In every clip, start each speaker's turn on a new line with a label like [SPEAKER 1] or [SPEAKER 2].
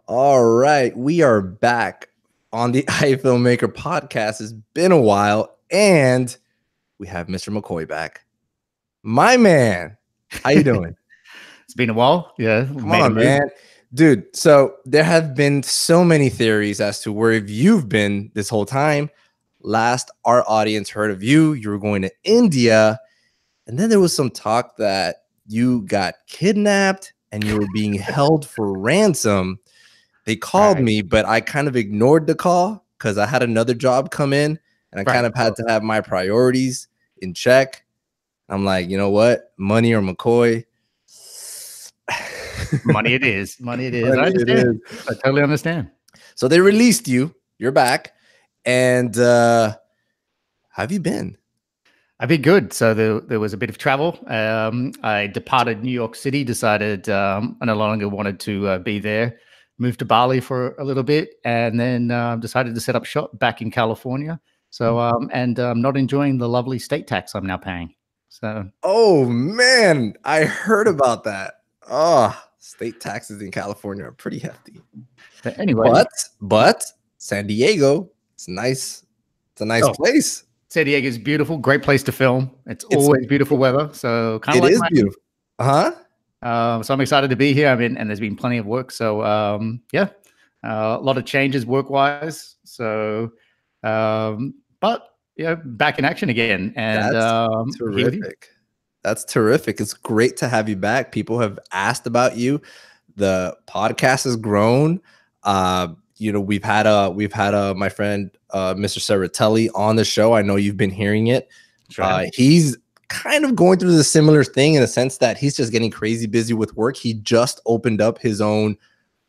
[SPEAKER 1] All right, we are back on the iFilmmaker podcast. It's been a while, and we have Mr. McCoy back. My man, how you doing?
[SPEAKER 2] It's been a while. Yeah,
[SPEAKER 1] Come on, man. Dude, so there have been so many theories as to where you've been this whole time. Last our audience heard of you, you were going to India, and then there was some talk that you got kidnapped and you were being held for ransom. They called me, but I kind of ignored the call because I had another job come in and I kind of had to have my priorities in check. I'm like, you know what? Money or McCoy?
[SPEAKER 2] Money it is. Money it is. I understand. I totally understand.
[SPEAKER 1] So they released you. You're back. And how have you been?
[SPEAKER 2] I've been good. So there was a bit of travel. I departed New York City, decided I no longer wanted to be there. Moved to Bali for a little bit, and then decided to set up shop back in California. So and I'm not enjoying the lovely state tax I'm now paying. So
[SPEAKER 1] oh man, I heard about that. Oh, state taxes in California are pretty hefty.
[SPEAKER 2] But anyway,
[SPEAKER 1] but San Diego, it's nice. It's a nice place.
[SPEAKER 2] San Diego is beautiful, great place to film. It's always beautiful weather, so kind of like
[SPEAKER 1] beautiful.
[SPEAKER 2] So I'm excited to be here. I mean, and there's been plenty of work. So yeah, a lot of changes work-wise. So, but yeah, back in action again. And
[SPEAKER 1] that's terrific. That's terrific. It's great to have you back. People have asked about you. The podcast has grown. You know, we've had my friend Mr. Saratelli on the show. I know you've been hearing it. He's kind of going through the similar thing in the sense that he's just getting crazy busy with work. He just opened up his own,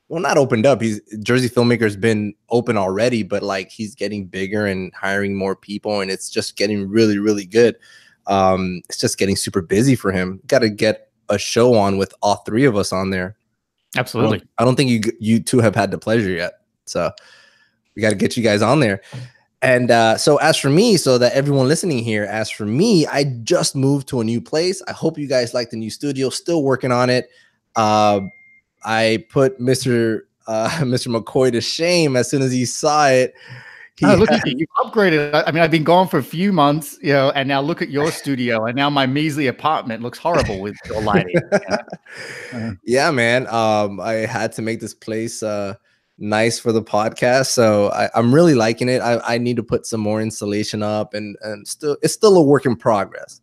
[SPEAKER 1] well, not opened up. Jersey Filmmaker's been open already, but like he's getting bigger and hiring more people, and it's just getting really, really good. It's just getting super busy for him. Got to get a show on with all three of us on there.
[SPEAKER 2] Absolutely.
[SPEAKER 1] I don't think you two have had the pleasure yet, so we got to get you guys on there. And so as for me, so that everyone listening here, as for me, I just moved to a new place. I hope you guys like the new studio. Still working on it. I put Mr. McCoy to shame as soon as he saw it.
[SPEAKER 2] Look at you. You upgraded. I mean, I've been gone for a few months, you know, and now look at your studio, and now my measly apartment looks horrible with your lighting.
[SPEAKER 1] Yeah, man. I had to make this place nice for the podcast, so I'm really liking it. I need to put some more insulation up, and it's still a work in progress.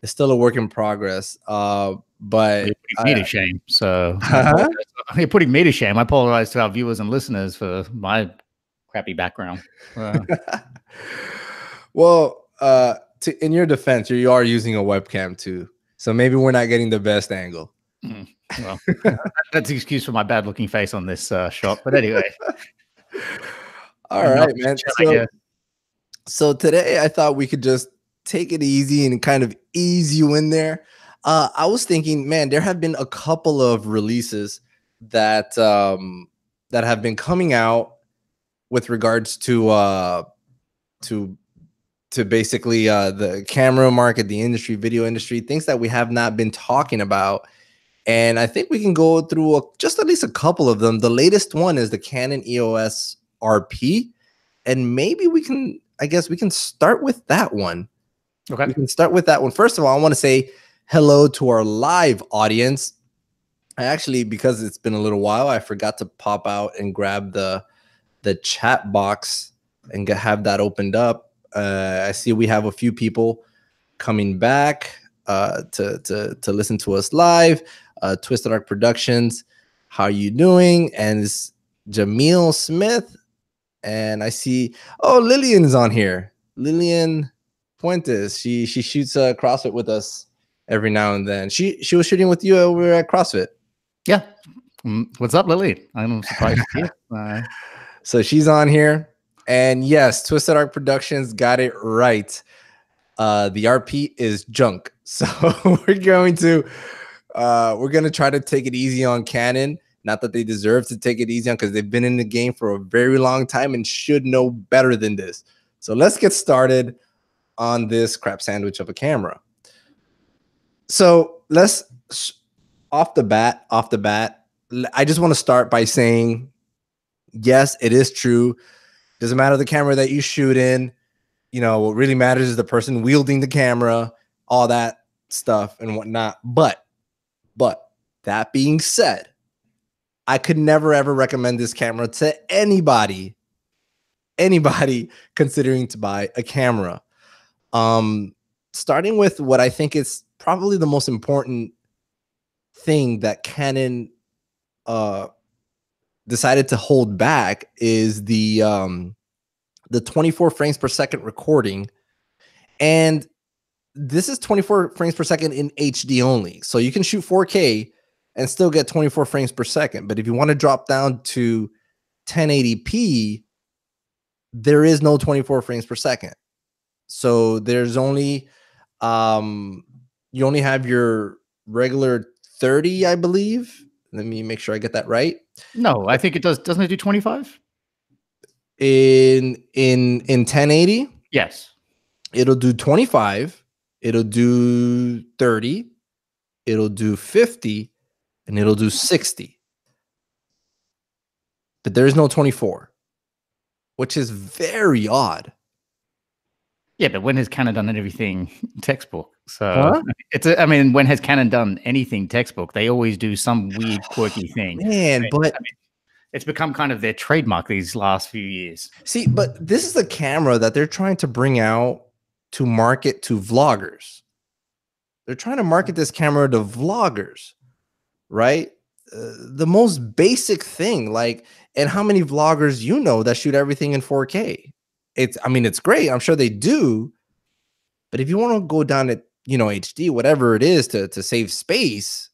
[SPEAKER 1] It's still a work in progress. But
[SPEAKER 2] you're putting me to shame. So you're putting me to shame. I apologize to our viewers and listeners for my crappy background.
[SPEAKER 1] Well, in your defense, you are using a webcam too, so maybe we're not getting the best angle.
[SPEAKER 2] Well, that's the excuse for my bad looking face on this shot. But anyway.
[SPEAKER 1] All right, man. So today I thought we could just take it easy and kind of ease you in there. I was thinking, man, there have been a couple of releases that that have been coming out with regards to basically the camera market, the industry, video industry, things that we have not been talking about. And I think we can go through just at least a couple of them. The latest one is the Canon EOS RP. And maybe I guess we can start with that one.
[SPEAKER 2] Okay.
[SPEAKER 1] We can start with that one. First of all, I want to say hello to our live audience. I actually, because it's been a little while, I forgot to pop out and grab the chat box and have that opened up. I see we have a few people coming back to listen to us live. Twisted Arc Productions, how you doing? And it's Jamil Smith, and I see Lillian's on here. Lillian Fuentes, she shoots CrossFit with us every now and then. She was shooting with you over at CrossFit.
[SPEAKER 2] Yeah. What's up, Lily? I'm surprised to see.
[SPEAKER 1] So she's on here, and yes, Twisted Arc Productions got it right. The RP is junk, so we're going to try to take it easy on Canon. Not that they deserve to take it easy on, because they've been in the game for a very long time and should know better than this. So let's get started on this crap sandwich of a camera. So let's off the bat, I just want to start by saying Yes, it is true. Doesn't matter the camera that you shoot in. You know, what really matters is the person wielding the camera, all that stuff and whatnot. But that being said, I could never ever recommend this camera to anybody considering to buy a camera. Starting with what I think is probably the most important thing that Canon decided to hold back is the 24 frames per second recording. And this is 24 frames per second in HD only. So you can shoot 4K and still get 24 frames per second. But if you want to drop down to 1080p, there is no 24 frames per second. So there's only you only have your regular 30, I believe. Let me make sure I get that right.
[SPEAKER 2] No, I think it does. Doesn't it do 25?
[SPEAKER 1] In 1080,
[SPEAKER 2] Yes.
[SPEAKER 1] it'll do 25, it'll do 30, it'll do 50, and it'll do 60. But there is no 24, which is very odd.
[SPEAKER 2] Yeah, but when has Canon done anything textbook? So I mean, when has Canon done anything textbook? They always do some weird, quirky thing.
[SPEAKER 1] Man, but
[SPEAKER 2] I mean, it's become kind of their trademark these last few years.
[SPEAKER 1] See, but this is a camera that they're trying to bring out to market to vloggers. They're trying to market this camera to vloggers, right? The most basic thing, like, and how many vloggers you know that shoot everything in 4K? I mean, it's great. I'm sure they do. But if you want to go down to, HD, whatever it is to save space,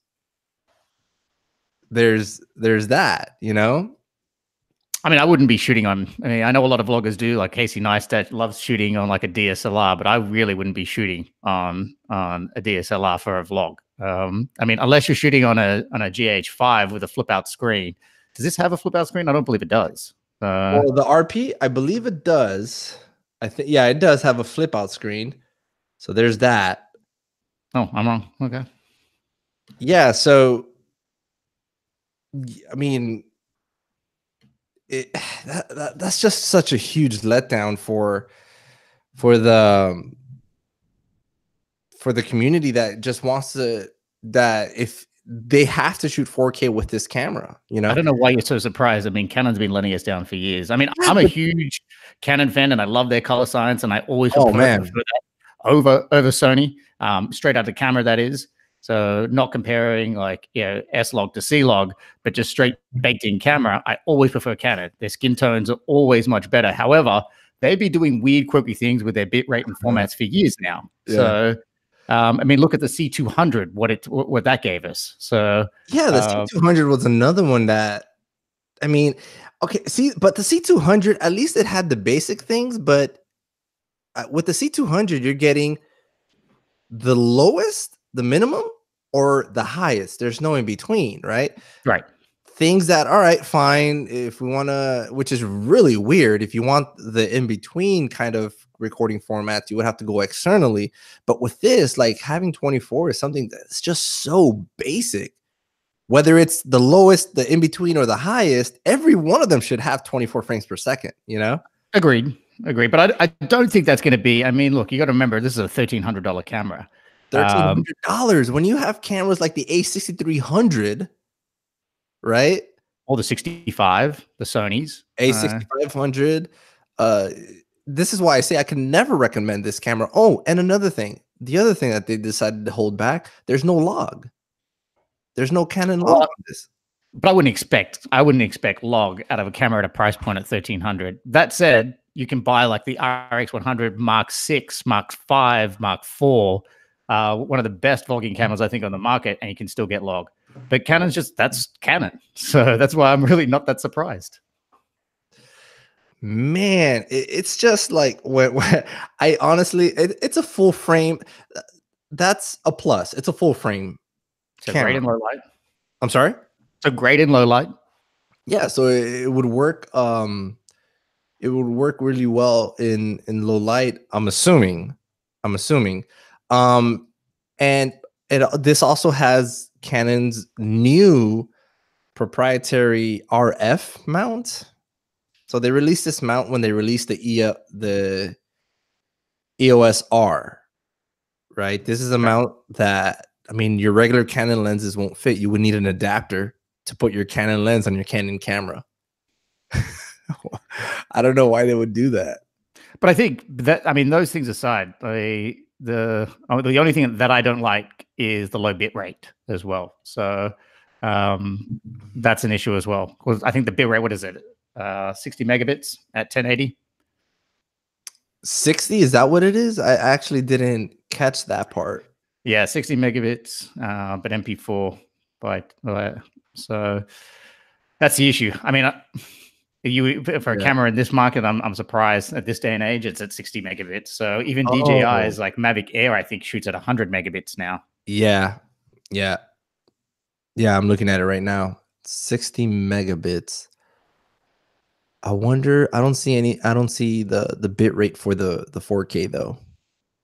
[SPEAKER 1] there's that,
[SPEAKER 2] I mean, I wouldn't be shooting on. I mean, I know a lot of vloggers do. Like Casey Neistat loves shooting on like a DSLR, but I really wouldn't be shooting on a DSLR for a vlog. I mean, unless you're shooting on a GH5 with a flip out screen. Does this have a flip out screen? I don't believe it does.
[SPEAKER 1] Well, the RP, I believe it does. I think, yeah, it does have a flip out screen. So there's that.
[SPEAKER 2] Oh, I'm wrong. Okay.
[SPEAKER 1] Yeah. So, I mean, that's just such a huge letdown for the community that just wants that if they have to shoot 4K with this camera,
[SPEAKER 2] I don't know why you're so surprised. I mean, Canon's been letting us down for years. I mean, I'm a huge Canon fan and I love their color science, and I always prefer that over Sony, straight out the camera, that is. So not comparing like, S-Log to C-Log, but just straight baked in camera. I always prefer Canon. Their skin tones are always much better. However, they've been doing weird, quirky things with their bit rate and formats for years now. Yeah. So, I mean, look at the C200, what that gave us. So
[SPEAKER 1] yeah, the C200 was another one that, I mean, okay, but the C200, at least it had the basic things, but with the C200, you're getting the lowest, the minimum, or the highest. There's no in between, right?
[SPEAKER 2] Right.
[SPEAKER 1] Things that, all right, fine. If we want to, which is really weird. If you want the in between kind of recording formats, you would have to go externally. But with this, like having 24 is something that's just so basic. Whether it's the lowest, the in between, or the highest, every one of them should have 24 frames per second,
[SPEAKER 2] Agreed. But I don't think that's going to be, I mean, look, you got to remember, this is a $1,300 camera.
[SPEAKER 1] $1,300 when you have cameras like the A6300, right?
[SPEAKER 2] Or the 65, the Sony's.
[SPEAKER 1] A6500. This is why I say I can never recommend this camera. Oh, and another thing. The other thing that they decided to hold back, there's no log. There's no Canon log on this.
[SPEAKER 2] But I wouldn't expect log out of a camera at a price point at $1,300. That said, you can buy like the RX100 Mark 6, Mark 5, Mark 4, one of the best vlogging cameras I think on the market, and you can still get log. But Canon's that's Canon. So that's why I'm really not that surprised.
[SPEAKER 1] Man, it's just like when I honestly, it's a full frame. That's a plus. It's a full frame.
[SPEAKER 2] So great in low light.
[SPEAKER 1] I'm sorry?
[SPEAKER 2] So great in low light.
[SPEAKER 1] Yeah, so it would work. It would work really well in low light. I'm assuming. And this also has Canon's new proprietary RF mount. So they released this mount when they released the EOS R, right? This is a mount that, I mean, your regular Canon lenses won't fit. You would need an adapter to put your Canon lens on your Canon camera. I don't know why they would do that.
[SPEAKER 2] But I think that, I mean, those things aside, the only thing that I don't like is the low bit rate as well. So that's an issue as well. Because I think the bit rate, what is it? 60 megabits at 1080.
[SPEAKER 1] 60, is that what it is? I actually didn't catch that part.
[SPEAKER 2] Yeah, 60 megabits, but MP4. So that's the issue. I mean, for a camera in this market, I'm surprised at this day and age it's at 60 megabits. So even DJI's like Mavic Air, I think, shoots at 100 megabits now.
[SPEAKER 1] Yeah, I'm looking at it right now. 60 megabits. I wonder. I don't see the bit rate for the 4K though.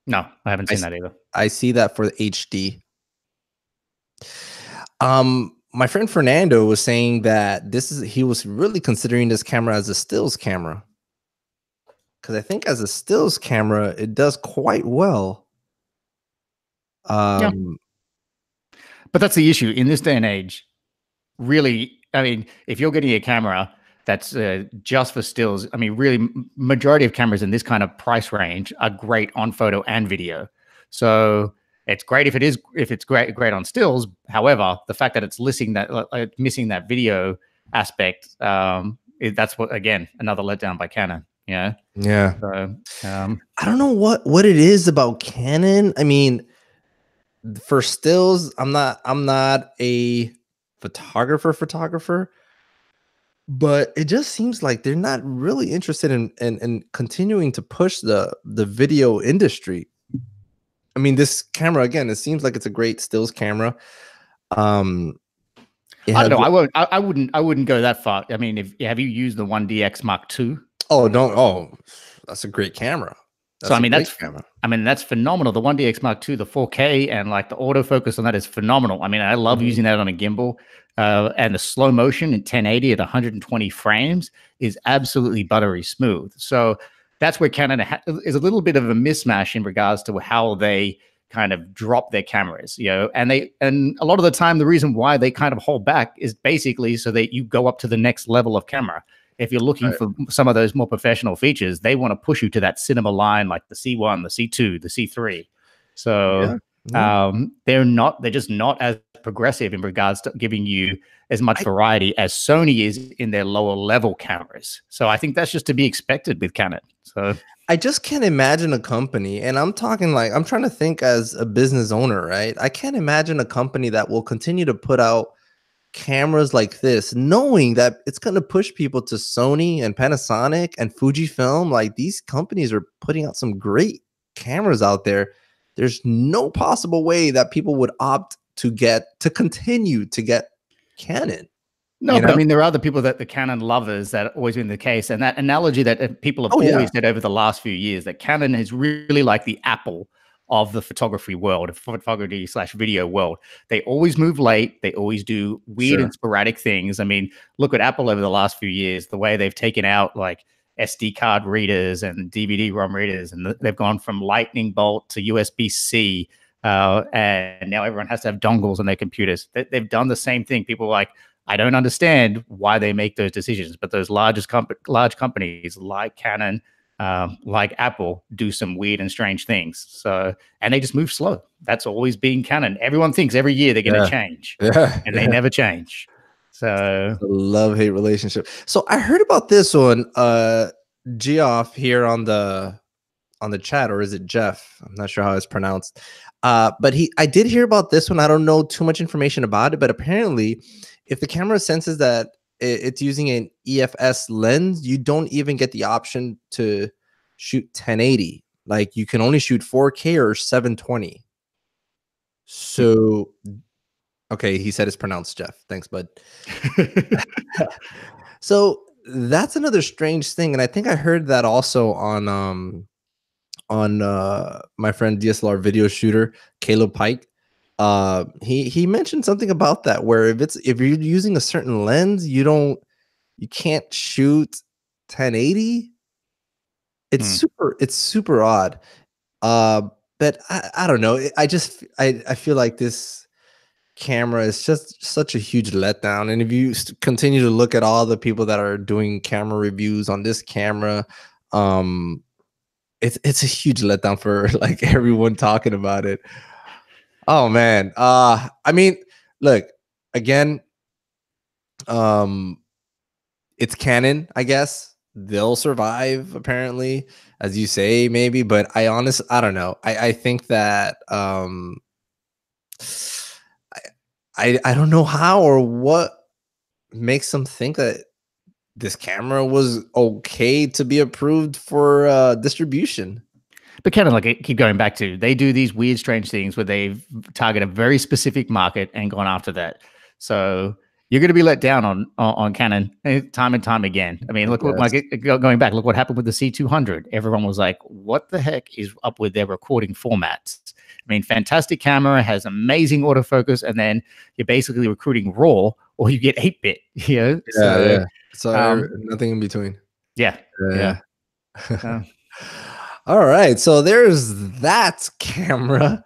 [SPEAKER 2] No, I haven't seen that either.
[SPEAKER 1] I see that for the HD. My friend Fernando was saying that he was really considering this camera as a stills camera, because I think as a stills camera it does quite well.
[SPEAKER 2] Yeah. But that's the issue in this day and age. Really, I mean, if you're getting a camera that's just for stills, I mean, really, majority of cameras in this kind of price range are great on photo and video. So it's great if it's great on stills. However, the fact that it's missing that video aspect, that's what, again, another letdown by Canon. Yeah. So,
[SPEAKER 1] I don't know what it is about Canon. I mean, for stills, I'm not a photographer, but it just seems like they're not really interested in continuing to push the video industry. I mean, this camera, again, it seems like it's a great stills camera.
[SPEAKER 2] I don't know. I wouldn't go that far. I mean, have you used the 1DX Mark II?
[SPEAKER 1] Oh, that's a great camera.
[SPEAKER 2] That's phenomenal. The 1DX Mark II, the 4K, and like the autofocus on that is phenomenal. I mean, I love using that on a gimbal. And the slow motion in 1080 at 120 frames is absolutely buttery smooth. So that's where Canon is a little bit of a mismatch in regards to how they kind of drop their cameras, and a lot of the time the reason why they kind of hold back is basically so that you go up to the next level of camera. If you're looking for some of those more professional features, they want to push you to that cinema line, like the C1, the C2, the C3. So they're just not as progressive in regards to giving you as much variety as Sony is in their lower level cameras. So I think that's just to be expected with Canon. So
[SPEAKER 1] I just can't imagine a company, and I'm talking like, I'm trying to think as a business owner, right? I can't imagine a company that will continue to put out cameras like this, knowing that it's going to push people to Sony and Panasonic and Fujifilm. Like, these companies are putting out some great cameras out there. There's no possible way that people would opt to continue to get Canon.
[SPEAKER 2] No, but I mean, there are other people that the Canon lovers that always been the case. And that analogy that people have always said over the last few years, that Canon is really like the Apple of the photography world, photography/video world. They always move late. They always do weird and sporadic things. I mean, look at Apple over the last few years, the way they've taken out like SD card readers and DVD-ROM readers, and they've gone from Lightning Bolt to USB-C, and now everyone has to have dongles on their computers. They've done the same thing. People are like, I don't understand why they make those decisions, but those large companies like Canon, like Apple, do some weird and strange things. So, and they just move slow. That's always been Canon. Everyone thinks every year they're going to change, and they never change. So,
[SPEAKER 1] love-hate relationship. So I heard about this one, Geoff here on the chat, or is it Jeff? I'm not sure how it's pronounced. But I did hear about this one. I don't know too much information about it, but apparently, if the camera senses that it's using an EFS lens, you don't even get the option to shoot 1080. Like, you can only shoot 4K or 720. So, okay, he said it's pronounced Jeff. Thanks, bud. So that's another strange thing, and I think I heard that also on my friend DSLR video shooter Caleb Pike. He mentioned something about that, where if you're using a certain lens, you can't shoot 1080.
[SPEAKER 2] Hmm.
[SPEAKER 1] It's super odd. Uh, but I don't know. I feel like this camera is just such a huge letdown. And if you continue to look at all the people that are doing camera reviews on this camera, um, it's a huge letdown for like everyone talking about it. Oh man. I mean, look, again, um, it's Canon, I guess. They'll survive, apparently, as you say, maybe. But I don't know. I think that I, I don't know how or what makes them think that this camera was okay to be approved for distribution.
[SPEAKER 2] But kind of like I keep going back to, they do these weird, strange things where they target a very specific market and gone after that. So you're going to be let down on Canon time and time again. I mean,
[SPEAKER 1] I
[SPEAKER 2] look what
[SPEAKER 1] guess.
[SPEAKER 2] going back, look what happened with the C200. Everyone was like, "What the heck is up with their recording formats?" I mean, fantastic camera, has amazing autofocus, and then you're basically recruiting RAW or you get 8-bit. You know,
[SPEAKER 1] Yeah,
[SPEAKER 2] so
[SPEAKER 1] yeah. So nothing in between.
[SPEAKER 2] yeah,
[SPEAKER 1] Yeah.
[SPEAKER 2] yeah. Uh,
[SPEAKER 1] All right, so there's that camera.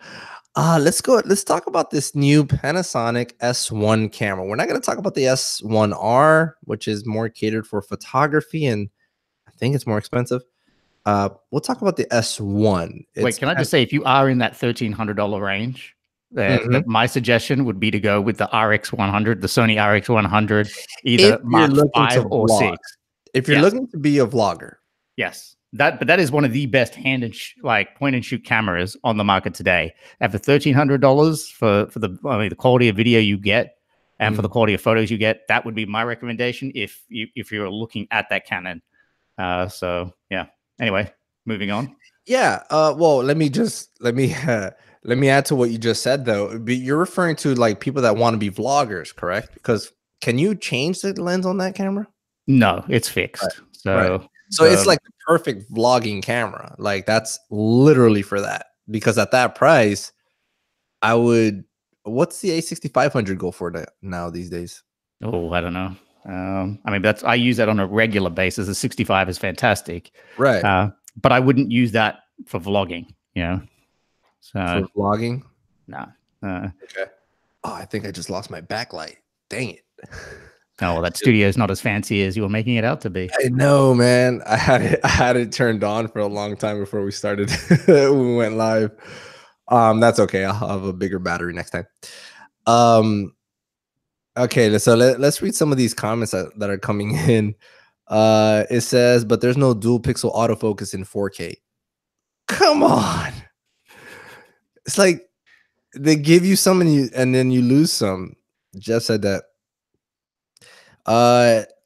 [SPEAKER 1] Let's talk about this new Panasonic S1 camera. We're not going to talk about the S1R, which is more catered for photography and I think it's more expensive. We'll talk about the S1.
[SPEAKER 2] Wait, can I just say, if you are in that $1,300 range,
[SPEAKER 1] Mhm.
[SPEAKER 2] that my suggestion would be to go with the RX100, the Sony RX100,
[SPEAKER 1] If
[SPEAKER 2] either
[SPEAKER 1] you're
[SPEAKER 2] Mark
[SPEAKER 1] looking to
[SPEAKER 2] 5 or
[SPEAKER 1] vlog,
[SPEAKER 2] 6.
[SPEAKER 1] if you're
[SPEAKER 2] Yes,
[SPEAKER 1] looking to be a vlogger.
[SPEAKER 2] yes. That is one of the best like point and shoot cameras on the market today. And for $1,300 for the quality of video you get and for the
[SPEAKER 1] Mhm.
[SPEAKER 2] quality of photos you get, that would be my recommendation if you're looking at that Canon. So yeah. Anyway, moving on.
[SPEAKER 1] Yeah. Well, let me add to what you just said though. You're referring to like people that want to be vloggers, correct? Because can you change the lens on that camera?
[SPEAKER 2] No, it's
[SPEAKER 1] Right.
[SPEAKER 2] fixed.
[SPEAKER 1] Right.
[SPEAKER 2] So
[SPEAKER 1] So it's
[SPEAKER 2] the
[SPEAKER 1] like the perfect vlogging camera. Like that's literally for that. Because at that price, I would. What's the A6500 go for now these days?
[SPEAKER 2] Oh, I don't know. I mean, I use that on a regular basis. The 65 is fantastic,
[SPEAKER 1] Right.
[SPEAKER 2] but I wouldn't use that for vlogging. You know, so
[SPEAKER 1] For vlogging.
[SPEAKER 2] no. Uh,
[SPEAKER 1] Okay. Oh, I think I just lost my backlight. Dang it.
[SPEAKER 2] no, well, that studio is not as fancy as you were making it out to be.
[SPEAKER 1] I know, man. I had it turned on for a long time before we started. We went live. That's okay. I'll have a bigger battery next time. Um, okay, so let's read some of these comments that are coming in. It says, but there's no dual pixel autofocus in 4K. Come on. It's like they give you some and then you lose some. Jeff said that.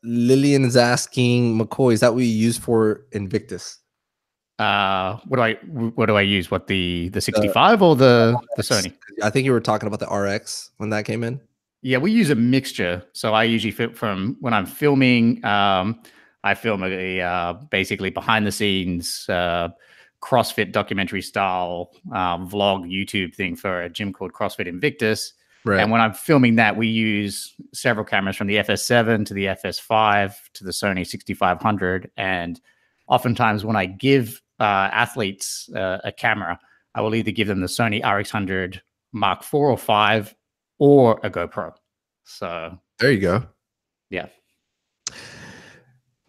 [SPEAKER 1] Lillian is asking, McCoy, is that what you use for Invictus?
[SPEAKER 2] What do I use? What, the 65 or the
[SPEAKER 1] RX.
[SPEAKER 2] Sony?
[SPEAKER 1] I think you were talking about the RX when that came in.
[SPEAKER 2] Yeah, we use a mixture. So I usually film from when I'm filming. I film basically behind the scenes CrossFit documentary style vlog YouTube thing for a gym called CrossFit Invictus.
[SPEAKER 1] Right.
[SPEAKER 2] And when I'm filming that, we use several cameras from the FS7 to the FS5 to the Sony 6500. And oftentimes, when I give athletes a camera, I will either give them the Sony RX100 Mark 4 or 5 or a GoPro. So
[SPEAKER 1] There you go.
[SPEAKER 2] yeah.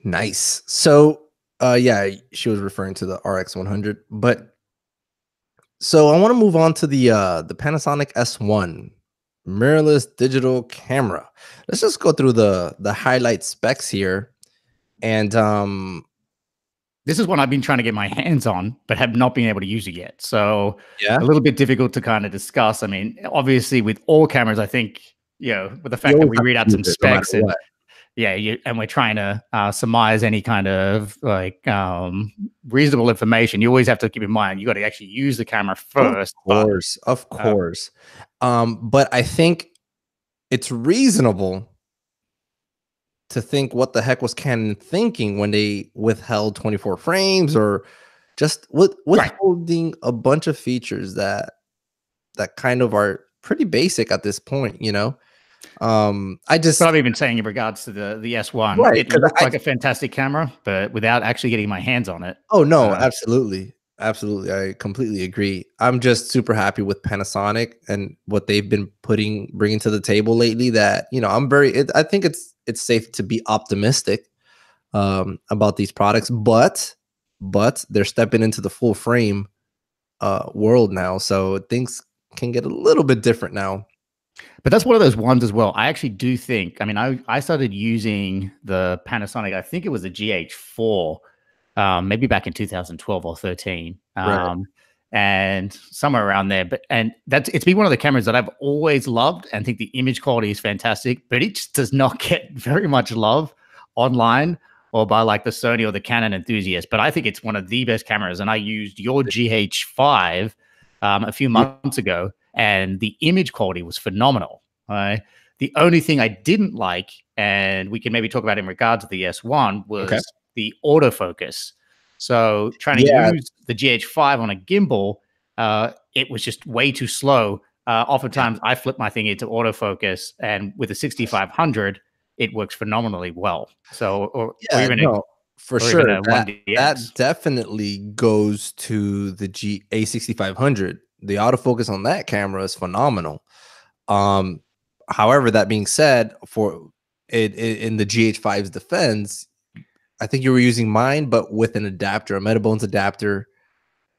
[SPEAKER 1] Nice. So, yeah, she was referring to the RX 100, but so I want to move on to the Panasonic S1 mirrorless digital camera. Let's just go through the highlight specs here, and
[SPEAKER 2] This is one I've been trying to get my hands on, but have not been able to use it yet. So
[SPEAKER 1] yeah,
[SPEAKER 2] a little bit difficult to kind of discuss. I mean, obviously with all cameras, I think, with the
[SPEAKER 1] you
[SPEAKER 2] fact that
[SPEAKER 1] always
[SPEAKER 2] we
[SPEAKER 1] have
[SPEAKER 2] read
[SPEAKER 1] to
[SPEAKER 2] out
[SPEAKER 1] use
[SPEAKER 2] some
[SPEAKER 1] it no matter
[SPEAKER 2] specs and
[SPEAKER 1] what.
[SPEAKER 2] yeah, and we're trying to surmise any kind of like reasonable information. You always have to keep in mind you got to actually use the camera first. But
[SPEAKER 1] Of
[SPEAKER 2] um,
[SPEAKER 1] course. But I think it's reasonable to think what the heck was Canon thinking when they withheld 24 frames or just
[SPEAKER 2] right,
[SPEAKER 1] withholding a bunch of features that kind of are pretty basic at this point, you know? I
[SPEAKER 2] But
[SPEAKER 1] just
[SPEAKER 2] I'm even saying in regards to the S1,
[SPEAKER 1] right
[SPEAKER 2] it
[SPEAKER 1] because
[SPEAKER 2] looked
[SPEAKER 1] I
[SPEAKER 2] like a fantastic camera, but without actually getting my hands on it.
[SPEAKER 1] oh no,
[SPEAKER 2] Uh,
[SPEAKER 1] absolutely, absolutely, I completely agree. I'm just super happy with Panasonic and what they've been bringing to the table lately. That I'm I think it's safe to be optimistic about these products, but they're stepping into the full frame world now, so things can get a little bit different now.
[SPEAKER 2] But that's one of those ones as well. I actually do think, I mean, I started using the Panasonic, I think it was the GH4, maybe back in 2012 or 13.
[SPEAKER 1] Right.
[SPEAKER 2] And somewhere around there. But and it's been one of the cameras that I've always loved and think the image quality is fantastic, but it just does not get very much love online or by like the Sony or the Canon enthusiasts. But I think it's one of the best cameras. And I used your GH5 a few
[SPEAKER 1] Yeah.
[SPEAKER 2] months ago, and the image quality was phenomenal. Right. The only thing I didn't like, and we can maybe talk about in regards to the S1,
[SPEAKER 1] Okay.
[SPEAKER 2] was the autofocus. So trying to
[SPEAKER 1] Yeah.
[SPEAKER 2] use the GH5 on a gimbal, it was just way too slow.
[SPEAKER 1] Yeah.
[SPEAKER 2] Oftentimes, I flip my thing into autofocus, and with a 6500, it works phenomenally well. So, or
[SPEAKER 1] Yeah,
[SPEAKER 2] even
[SPEAKER 1] no, for
[SPEAKER 2] or even
[SPEAKER 1] sure.
[SPEAKER 2] a
[SPEAKER 1] That
[SPEAKER 2] 1DX.
[SPEAKER 1] definitely goes to the G A6500. The autofocus on that camera is phenomenal. Um, However, that being said, for in the GH5's defense, I think you were using mine, but with an adapter, a Metabones adapter,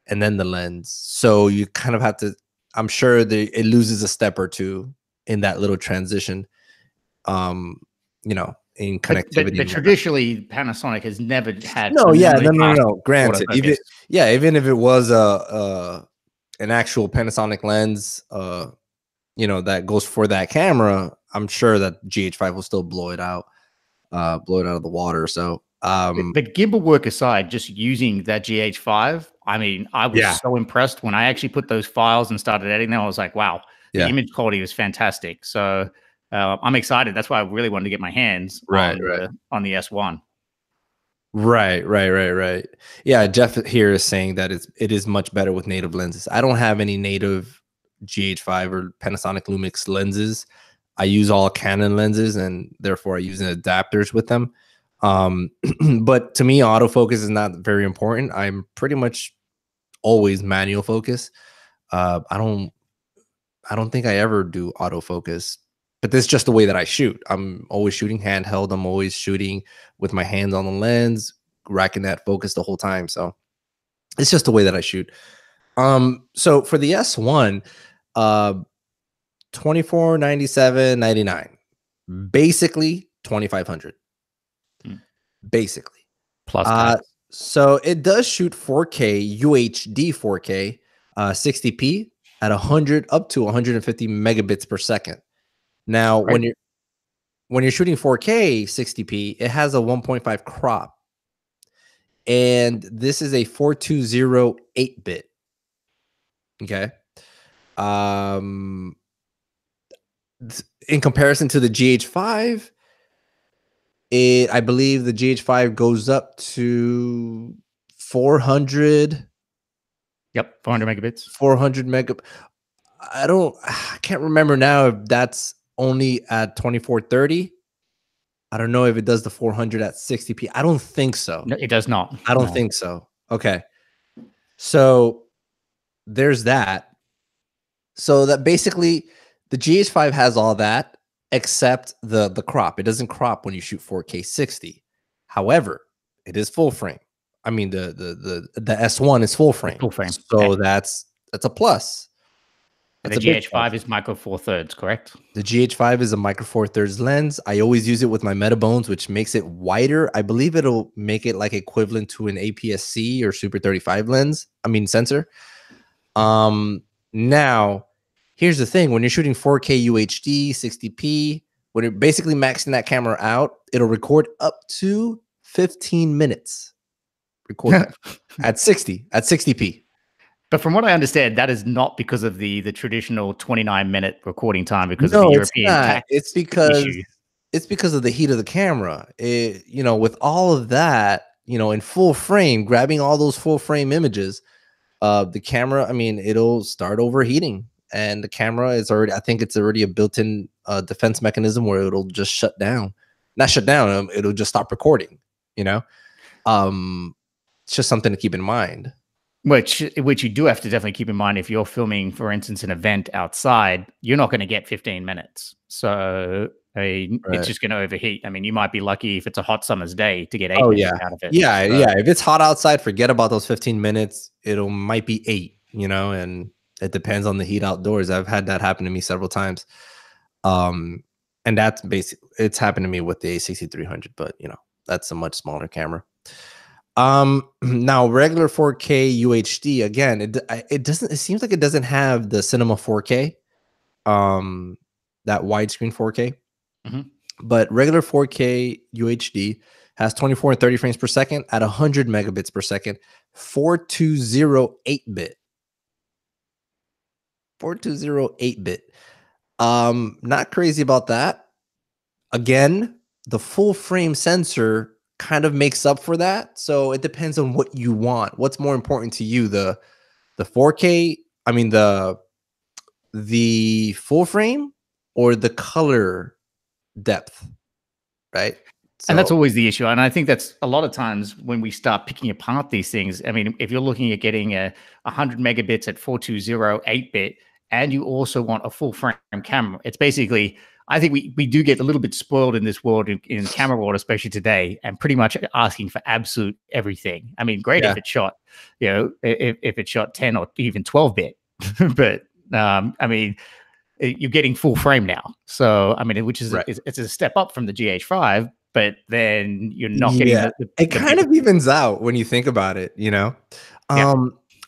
[SPEAKER 1] and then the lens. So you kind of have to. I'm sure it loses a step or two in that little transition. Um, in
[SPEAKER 2] But
[SPEAKER 1] connectivity
[SPEAKER 2] but
[SPEAKER 1] and whatnot.
[SPEAKER 2] traditionally, Panasonic has never had
[SPEAKER 1] No, yeah,
[SPEAKER 2] phenomenally
[SPEAKER 1] no, no, no,
[SPEAKER 2] fast
[SPEAKER 1] no. Granted,
[SPEAKER 2] autofocus.
[SPEAKER 1] even if it was an actual Panasonic lens, that goes for that camera, I'm sure that GH5 will still blow it out of the water. So,
[SPEAKER 2] But gimbal work aside, just using that GH5, I mean, I was
[SPEAKER 1] yeah,
[SPEAKER 2] so impressed when I actually put those files and started editing them. I was like, wow, the
[SPEAKER 1] yeah,
[SPEAKER 2] image quality was fantastic. So I'm excited. That's why I really wanted to get my hands
[SPEAKER 1] right, right.
[SPEAKER 2] on the S1.
[SPEAKER 1] Right, right, right, right. Yeah, Jeff here is saying that it is much better with native lenses. I don't have any native GH5 or Panasonic Lumix lenses. I use all Canon lenses, and therefore I use adapters with them. But to me, autofocus is not very important. I'm pretty much always manual focus. I don't think I ever do autofocus, but this is just the way that I shoot. I'm always shooting handheld. I'm always shooting with my hands on the lens, racking that focus the whole time. So it's just the way that I shoot. So for the S1, uh 2497.99, basically 2500,
[SPEAKER 2] Mm.
[SPEAKER 1] basically.
[SPEAKER 2] Plus
[SPEAKER 1] Uh
[SPEAKER 2] tax.
[SPEAKER 1] so it does shoot 4K UHD 4K 60p at 100 up to 150 megabits per second. Now,
[SPEAKER 2] Right.
[SPEAKER 1] when you're shooting 4K 60p, it has a 1.5 crop, and this is a 4208 bit. Okay. Um, in comparison to the GH5, I believe the GH5 goes up to 400
[SPEAKER 2] Yep. 400 megabits.
[SPEAKER 1] 400 mega. I can't remember now if that's only at 2430. I don't know if it does the 400 at 60p. I don't think so.
[SPEAKER 2] No, it does not.
[SPEAKER 1] I don't
[SPEAKER 2] No.
[SPEAKER 1] think so. Okay. So there's that. So that basically the GH5 has all that except the crop. It doesn't crop when you shoot 4K 60. However, it is full frame. I mean the S1 is full
[SPEAKER 2] It's
[SPEAKER 1] frame.
[SPEAKER 2] full frame.
[SPEAKER 1] So that's a plus.
[SPEAKER 2] And
[SPEAKER 1] That's
[SPEAKER 2] the
[SPEAKER 1] a big
[SPEAKER 2] GH5
[SPEAKER 1] plus.
[SPEAKER 2] is micro four thirds, correct?
[SPEAKER 1] The GH5 is a micro four thirds lens. I always use it with my Metabones, which makes it wider. I believe it'll make it like equivalent to an APS-C or Super 35 lens. I mean sensor. Now, here's the thing: when you're shooting 4K UHD 60p, when you're basically maxing that camera out, it'll record up to 15 minutes. Record time at 60p.
[SPEAKER 2] But from what I understand, that is not because of the traditional 29-minute recording time because of the
[SPEAKER 1] No, it's
[SPEAKER 2] European
[SPEAKER 1] not.
[SPEAKER 2] tax issue.
[SPEAKER 1] It's because of the heat of the camera. With all of that, in full frame, grabbing all those full frame images, the camera, I mean, it'll start overheating. and the camera is already, I think it's already a built-in defense mechanism where it'll just shut down. Not shut down, it'll just stop recording, you know? It's just something to keep in mind.
[SPEAKER 2] Which you do have to definitely keep in mind if you're filming, for instance, an event outside, you're not going to get 15 minutes. So it's just going to overheat. I mean, you might be lucky if it's a hot summer's day to get 8 minutes out of it.
[SPEAKER 1] Yeah, so, yeah. If it's hot outside, forget about those 15 minutes. Might be 8, you know, and it depends on the heat outdoors. I've had that happen to me several times. And that's basically, it's happened to me with the A6300, but you know, that's a much smaller camera. Now regular 4K UHD, again, it seems like it doesn't have the cinema 4K, that widescreen 4K. But regular 4K UHD has 24 and 30 frames per second at 100 megabits per second, 4208-bit. 4208-bit. Not crazy about that. Again, the full frame sensor kind of makes up for that. So it depends on what you want. What's more important to you, the 4K, I mean the full frame or the color depth, right?
[SPEAKER 2] And that's always the issue. And I think that's a lot of times when we start picking apart these things. I mean, if you're looking at getting a 100 megabits at 4208-bit and you also want a full frame camera, it's basically, I think we do get a little bit spoiled in this world, in camera world, especially today, and pretty much asking for absolute everything. I mean, great if it's shot, you know, if it's shot 10 or even 12-bit, but I mean, you're getting full frame now. So, I mean, which is it's a step up from the GH5, but then you're not getting
[SPEAKER 1] it kind of evens out when you think about it, you know?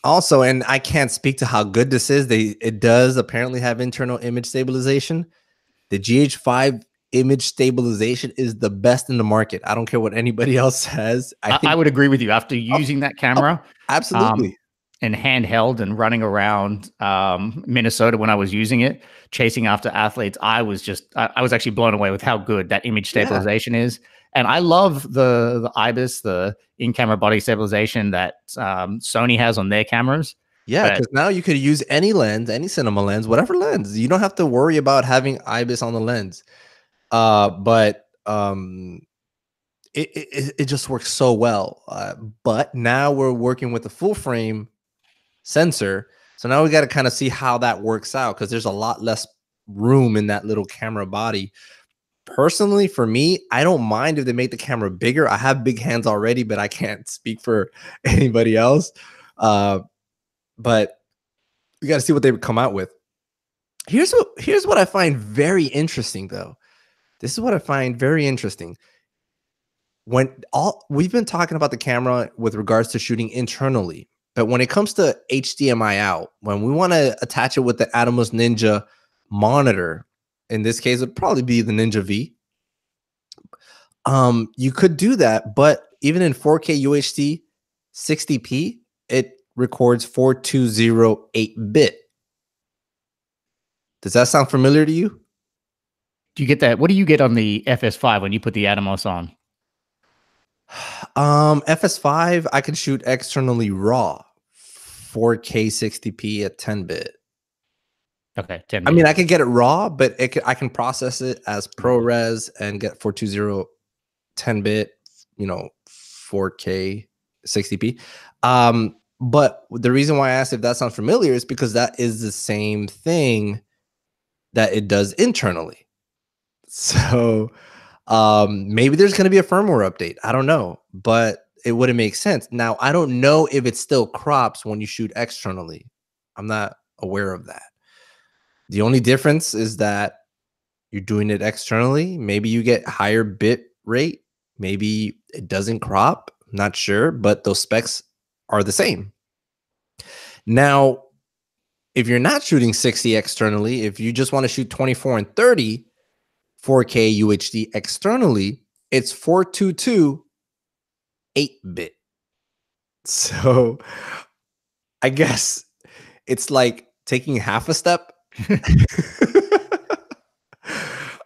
[SPEAKER 1] Also, and I can't speak to how good this is. It does apparently have internal image stabilization. The GH5 image stabilization is the best in the market. I don't care what anybody else says.
[SPEAKER 2] I would agree with you after using that camera.
[SPEAKER 1] Absolutely.
[SPEAKER 2] And handheld and running around Minnesota when I was using it, chasing after athletes, I was actually blown away with how good that image stabilization is. And I love the IBIS, the in-camera body stabilization that Sony has on their cameras.
[SPEAKER 1] Yeah, because now you could use any lens, any cinema lens, whatever lens. You don't have to worry about having IBIS on the lens. It just works so well. But now we're working with a full frame sensor. So now we got to kind of see how that works out, because there's a lot less room in that little camera body. Personally, for me, I don't mind if they make the camera bigger. I have big hands already, but I can't speak for anybody else. But we got to see what they come out with. Here's what I find very interesting, though. This is what I find very interesting. We've been talking about the camera with regards to shooting internally, but when it comes to HDMI out, when we want to attach it with the Atomos Ninja monitor, in this case, it'd probably be the Ninja V. You could do that, but even in 4K UHD 60p, it records 4208-bit. Does that sound familiar to you?
[SPEAKER 2] Do you get that? What do you get on the FS5 when you put the Atomos on?
[SPEAKER 1] FS5, I can shoot externally RAW, 4K 60p at 10-bit.
[SPEAKER 2] Okay, 10-bit.
[SPEAKER 1] I mean, I can get it RAW, but I can process it as ProRes and get 420 10-bit, you know, 4K 60p. But the reason why I asked if that sounds familiar is because that is the same thing that it does internally. So maybe there's going to be a firmware update. I don't know, but it wouldn't make sense. Now, I don't know if it still crops when you shoot externally. I'm not aware of that. The only difference is that you're doing it externally. Maybe you get higher bit rate. Maybe it doesn't crop. I'm not sure, but those specs are the same. Now, if you're not shooting 60 externally, if you just want to shoot 24 and 30 4K UHD externally, it's 422 8-bit. So I guess it's like taking half a step.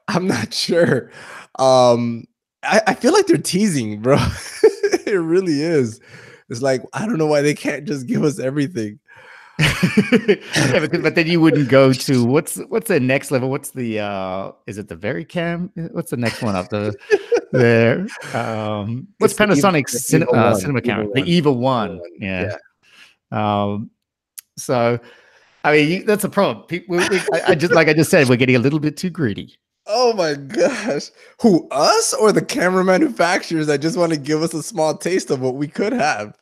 [SPEAKER 1] I'm not sure. I feel like they're teasing, bro. It really is. It's like, I don't know why they can't just give us everything.
[SPEAKER 2] Yeah, but then you wouldn't go to what's the next level? What's the is it the very cam? What's the next one up there? What's
[SPEAKER 1] It's
[SPEAKER 2] Panasonic's
[SPEAKER 1] the Eva One,
[SPEAKER 2] cinema
[SPEAKER 1] Eva
[SPEAKER 2] camera? The
[SPEAKER 1] One,
[SPEAKER 2] Eva
[SPEAKER 1] Eva
[SPEAKER 2] One.
[SPEAKER 1] One.
[SPEAKER 2] Yeah.
[SPEAKER 1] Yeah.
[SPEAKER 2] Um, so I mean, that's a problem. I just like I just said, we're getting a little bit too greedy.
[SPEAKER 1] Oh my gosh. Who, us or the camera manufacturers that just want to give us a small taste of what we could have?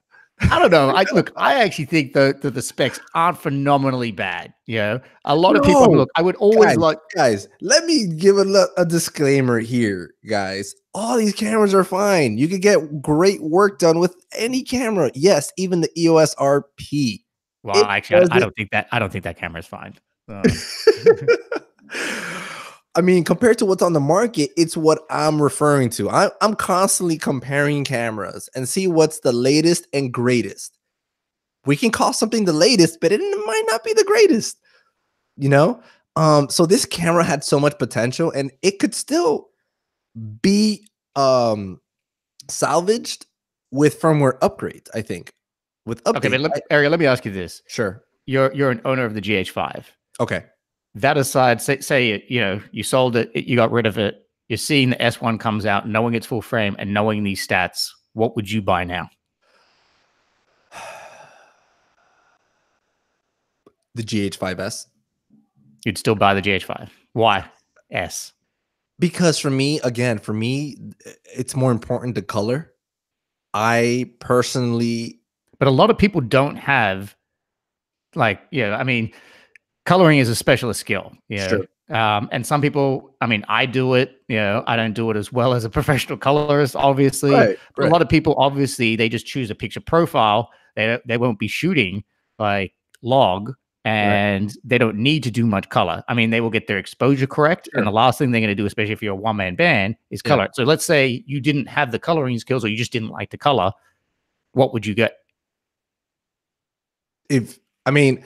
[SPEAKER 2] I don't know. I actually think the specs aren't phenomenally bad. You know, a lot of people. I mean,
[SPEAKER 1] No,
[SPEAKER 2] look, I would always like.
[SPEAKER 1] guys, let me give a disclaimer here, guys. All these cameras are fine. You could get great work done with any camera. Yes, even the EOS RP.
[SPEAKER 2] Well,
[SPEAKER 1] It
[SPEAKER 2] actually, I
[SPEAKER 1] doesn't.
[SPEAKER 2] don't think that camera is fine.
[SPEAKER 1] I mean, compared to what's on the market, it's what I'm referring to. I'm constantly comparing cameras and see what's the latest and greatest. We can call something the latest, but it might not be the greatest, you know? So this camera had so much potential and it could still be salvaged with firmware upgrades, I think. With
[SPEAKER 2] Okay,
[SPEAKER 1] updates.
[SPEAKER 2] but Ariel, let me ask you this:
[SPEAKER 1] Sure.
[SPEAKER 2] you're an owner of the GH5.
[SPEAKER 1] Okay.
[SPEAKER 2] That aside, say you know you sold it, you got rid of it. You're seeing the S1 comes out, knowing it's full frame and knowing these stats. What would you buy now?
[SPEAKER 1] The GH5S.
[SPEAKER 2] You'd still buy the GH5. Why? S.
[SPEAKER 1] Because for me, again, it's more important to color. I personally,
[SPEAKER 2] But a lot of people don't have like, I mean, coloring is a specialist skill,
[SPEAKER 1] sure.
[SPEAKER 2] and some people, I mean, I do it, I don't do it as well as a professional colorist, obviously,
[SPEAKER 1] Right,
[SPEAKER 2] but a
[SPEAKER 1] right.
[SPEAKER 2] lot of people, obviously, they just choose a picture profile. They won't be shooting like log,
[SPEAKER 1] Right.
[SPEAKER 2] and they don't need to do much color. I mean, they will get their exposure correct, and
[SPEAKER 1] Sure.
[SPEAKER 2] the last thing they're going to do, especially if you're a one-man band, is
[SPEAKER 1] Yeah.
[SPEAKER 2] color it. So let's say you didn't have the coloring skills, or you just didn't like the color. What would you get?
[SPEAKER 1] If I mean,